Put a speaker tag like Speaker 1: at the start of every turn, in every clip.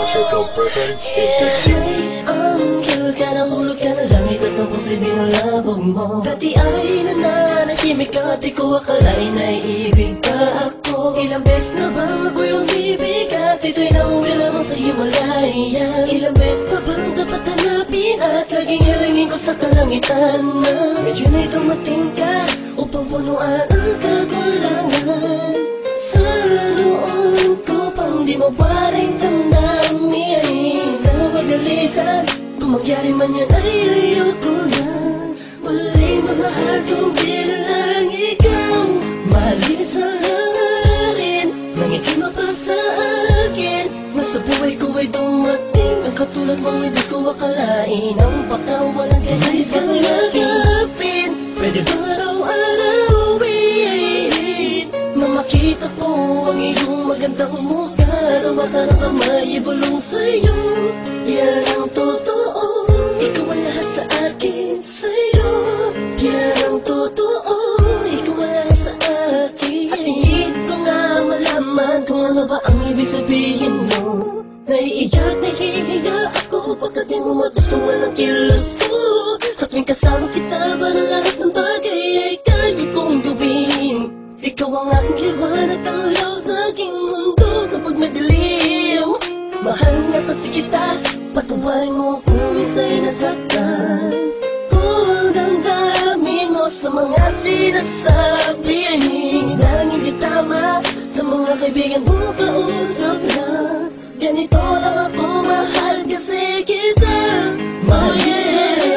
Speaker 1: circle preference.
Speaker 2: Sana'y anghel ka, nahulog ka na langit at ang puso'y binalabog mo. Dati ay nananahimik ka at di ko akalain na iibig ka ako. Ilang beses na bago yung ibig at ito'y nauwi lamang sa Himalayan. Ilang beses pa bang dapat hanapin at laging hilingin ko sa kalangitan na medyo na'y dumating ka upang punuan ang kagulangan. Sa noon ko pang di mawaring damdamin, sana magdalisan, kung mangyari man yan ay ayoko na muling mamahal kung di na lang ikaw. Mahalin sa akin, nang ikima pa sa akin, na sa buhay ko ay dumating ang katulad mo, hindi ko akalain ang pagkawalan kay nais kang yakapin. Pwede bang araw-arawin na makita ko ang iyong magandang mukha, tawa ka ng kamay, ibulong sa'yo. Yan ang totoo, ikaw ang lahat sa akin, sa'yo. Yan ang totoo, ikaw ang lahat sa akin. At hindi ko nga malaman kung ano ba ang ibig sabihin mo. Naiiyak, nahihiya ako pagkat di mo matutungan ang kilos ko. Sa tuwing kasama kita, parang lahat ng bagay ay kaya kong gawin. Ikaw ang aking liwanag, tanglaw sa aking mundo kapag madilim. Mahal nga kasi kita, patawarin mo kung minsa'y nasaktan. Kung ang damdamin mo sa mga sinasabi ay hinarang hindi tama, sa mga kaibigan mo kausap lang. Ganito lang ako, mahal kasi kita. Mahalin,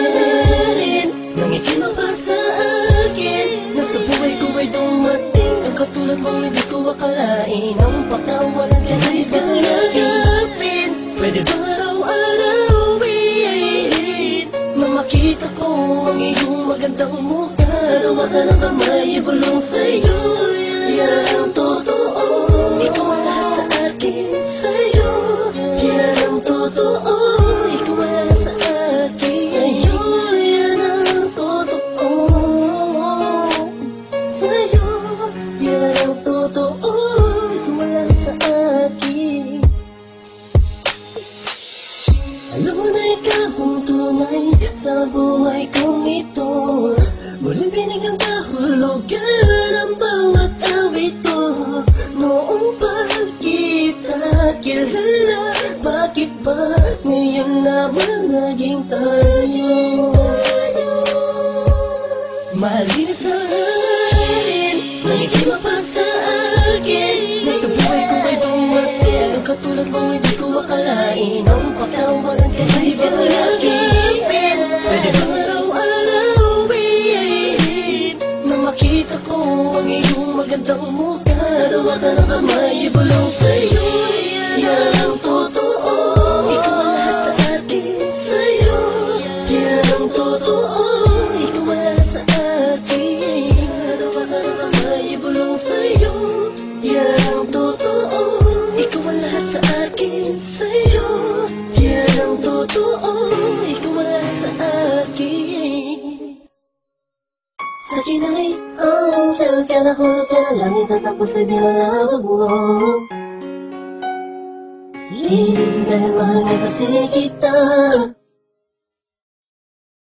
Speaker 2: nang ikima pa sa akin, na sa buhay ko ay dumating ang katulad mo, hindi ko akalain ang pagkawalan ka nais kang yakapin. Pwede bang araw-arawin na makita ko ang iyong magandang mukha, tawa ka ng kamay, ibulong sa'yo. Yan ang totoo, ikaw ang lahat sa akin, sa'yo. Yan ang totoo, ikaw ang lahat sa akin, sa'yo. Yan ang totoo, sa'yo. Yan ang totoo, ikaw ang lahat sa akin. Alam mo na ikaw ang tunay sa buhay kong ito. Muling binigyang kahulugan ang bawat awit mo. Noong pa kita kilala, bakit ba ngayon lamang naging tayo? Mahalin sa akin, nangikima pa sa akin, na sa buhay ko ay dumating ang katulad mo, hindi ko akalain ang pagkawalan ka nais kang yakapin. Pwede bang araw-arawin na makita ko ang iyong magandang mukha, tawa ka ng kamay, ibulong sa'yo. Yan ang totoo, ikaw ang lahat sa akin, sa'yo. Yan ang totoo, ikaw ang lahat sa akin, tawa ka ng kamay, ibulong sa'yo. Yan ang totoo, ikaw ang lahat sa akin, sa'yo. Yan ang totoo, ikaw ang lahat sa akin. Sa akin ay anghel ka, nahulog ka na langit at ang puso'y binalabog mo. Dahil mahal nga kasi kita.